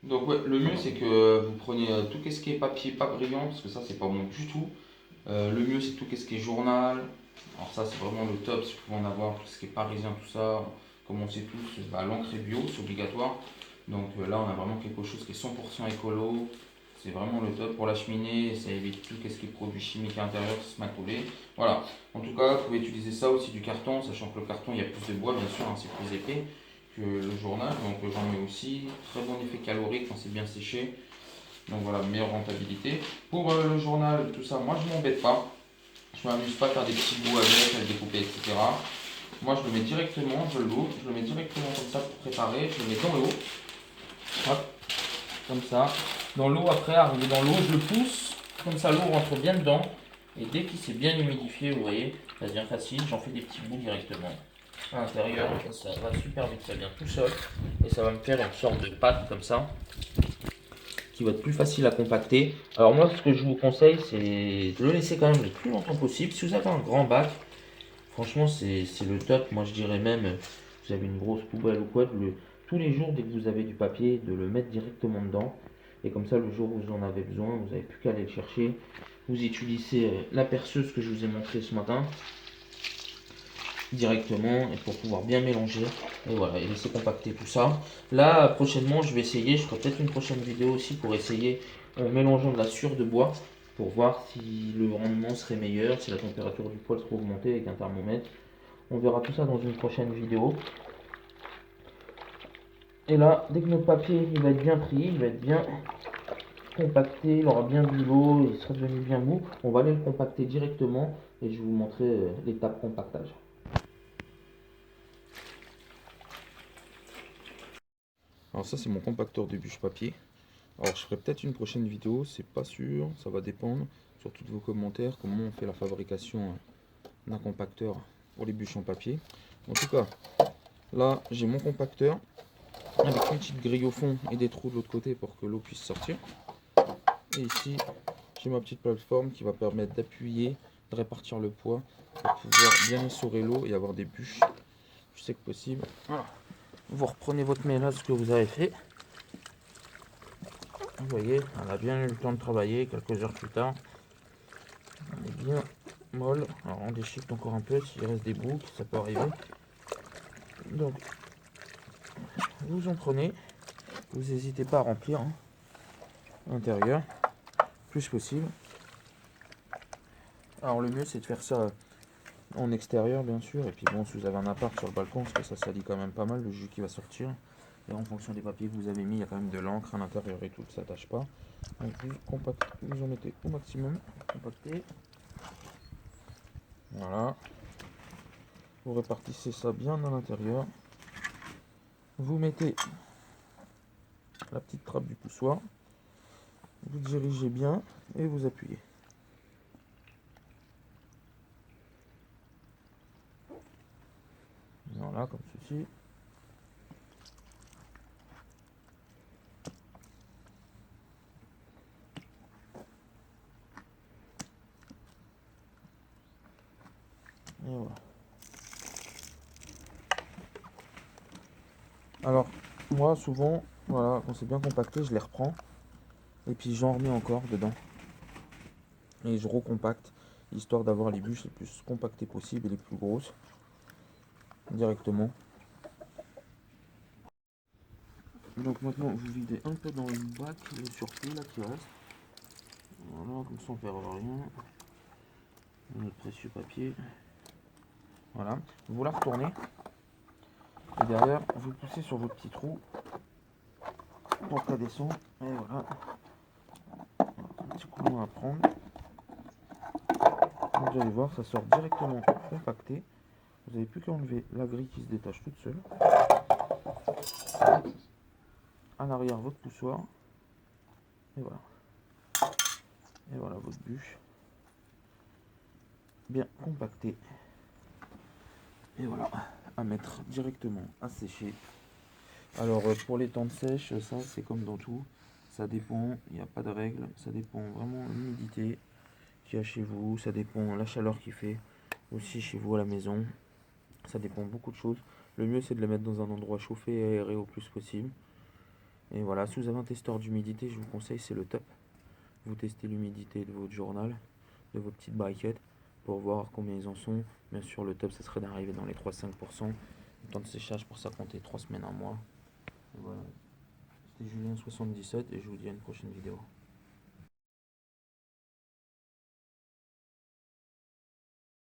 Donc ouais, le mieux c'est que vous preniez tout ce qui est papier pas brillant, parce que ça c'est pas bon du tout. Le mieux c'est tout ce qui est journal. Alors ça c'est vraiment le top si vous pouvez en avoir, tout ce qui est parisien, tout ça. Comme on sait tous, bah, l'encre est bio, c'est obligatoire. Donc là on a vraiment quelque chose qui est 100% écolo. C'est vraiment le top pour la cheminée, ça évite tout ce qui est produits chimiques à l'intérieur, qui se met à coller. Voilà. En tout cas, vous pouvez utiliser ça aussi du carton, sachant que le carton il y a plus de bois bien sûr, hein, c'est plus épais que le journal. Donc j'en mets aussi. Très bon effet calorique quand c'est bien séché. Donc voilà, meilleure rentabilité. Pour le journal, tout ça, moi je m'embête pas. Je m'amuse pas à faire des petits bouts avec, à le découper, etc. Moi je le mets directement, je l'ouvre, je le mets directement comme ça pour préparer, je le mets dans l'eau. Hop, comme ça. Dans l'eau après, arrivé dans l'eau, je le pousse. Comme ça l'eau rentre bien dedans. Et dès qu'il s'est bien humidifié, vous voyez, ça devient facile, j'en fais des petits bouts directement à l'intérieur. Ça va super vite, ça vient tout seul. Et ça va me faire une sorte de pâte comme ça, qui va être plus facile à compacter. Alors moi, ce que je vous conseille, c'est de le laisser quand même le plus longtemps possible. Si vous avez un grand bac, franchement, c'est le top. Moi, je dirais même, vous avez une grosse poubelle ou quoi, tous les jours, dès que vous avez du papier, de le mettre directement dedans. Et comme ça, le jour où vous en avez besoin, vous n'avez plus qu'à aller le chercher. Vous utilisez la perceuse que je vous ai montré ce matin directement et pour pouvoir bien mélanger et voilà et laisser compacter tout ça. Là prochainement je vais essayer, je ferai peut-être une prochaine vidéo aussi pour essayer en mélangeant de la sciure de bois pour voir si le rendement serait meilleur, si la température du poêle serait augmentée avec un thermomètre. On verra tout ça dans une prochaine vidéo. Et là, dès que notre papier il va être bien pris, il va être bien compacté, il aura bien bu l'eau, il sera devenu bien mou, on va aller le compacter directement et je vais vous montrer l'étape compactage. Alors ça c'est mon compacteur de bûche papier. Alors je ferai peut-être une prochaine vidéo, c'est pas sûr, ça va dépendre sur tous vos commentaires, comment on fait la fabrication d'un compacteur pour les bûches en papier. En tout cas, là j'ai mon compacteur avec une petite grille au fond et des trous de l'autre côté pour que l'eau puisse sortir. Et ici j'ai ma petite plateforme qui va permettre d'appuyer, de répartir le poids pour pouvoir bien essorer l'eau et avoir des bûches plus sec possible. Voilà. Vous reprenez votre mélange que vous avez fait. Vous voyez, on a bien eu le temps de travailler quelques heures plus tard. On est bien molle. Alors on déchiquette encore un peu s'il reste des bouts, ça peut arriver. Donc vous en prenez, vous n'hésitez pas à remplir hein, l'intérieur, plus possible. Alors le mieux c'est de faire ça en extérieur bien sûr, et puis bon si vous avez un appart sur le balcon, parce que ça salit quand même pas mal le jus qui va sortir. Et en fonction des papiers que vous avez mis, il y a quand même de l'encre à l'intérieur et tout, ça tâche pas. Donc vous en mettez au maximum, compacté. Voilà. Vous répartissez ça bien à l'intérieur. Vous mettez la petite trappe du poussoir. Vous dirigez bien et vous appuyez. Voilà, comme ceci. Et voilà. Alors, moi, souvent, voilà, quand c'est bien compacté, je les reprends. Et puis j'en remets encore dedans. Et je recompacte, histoire d'avoir les bûches les plus compactées possibles et les plus grosses. Directement. Donc maintenant, vous videz un peu dans le bac, le surplus là qui reste. Voilà, comme ça on perd rien. Notre précieux papier. Voilà. Vous la retournez. Et derrière, vous poussez sur vos petits trous pour qu'elle descende. Et voilà. Un petit coup de main à prendre. Donc vous allez voir, ça sort directement compacté. Vous n'avez plus qu'à enlever la grille qui se détache toute seule. À l'arrière, votre poussoir. Et voilà. Et voilà votre bûche. Bien compactée. Et voilà. À mettre directement à sécher. Alors pour les temps de sèche, ça c'est comme dans tout. Ça dépend, il n'y a pas de règle. Ça dépend vraiment de l'humidité qu'il y a chez vous. Ça dépend la chaleur qu'il fait aussi chez vous à la maison. Ça dépend beaucoup de choses. Le mieux c'est de les mettre dans un endroit chauffé et aéré au plus possible. Et voilà, si vous avez un testeur d'humidité, je vous conseille, c'est le top. Vous testez l'humidité de votre journal, de vos petites braquettes, pour voir combien ils en sont. Bien sûr, le top, ça serait d'arriver dans les 3-5%. Le temps de séchage, pour ça, compter 3 semaines, un mois. Et voilà. C'était Julien77 et je vous dis à une prochaine vidéo.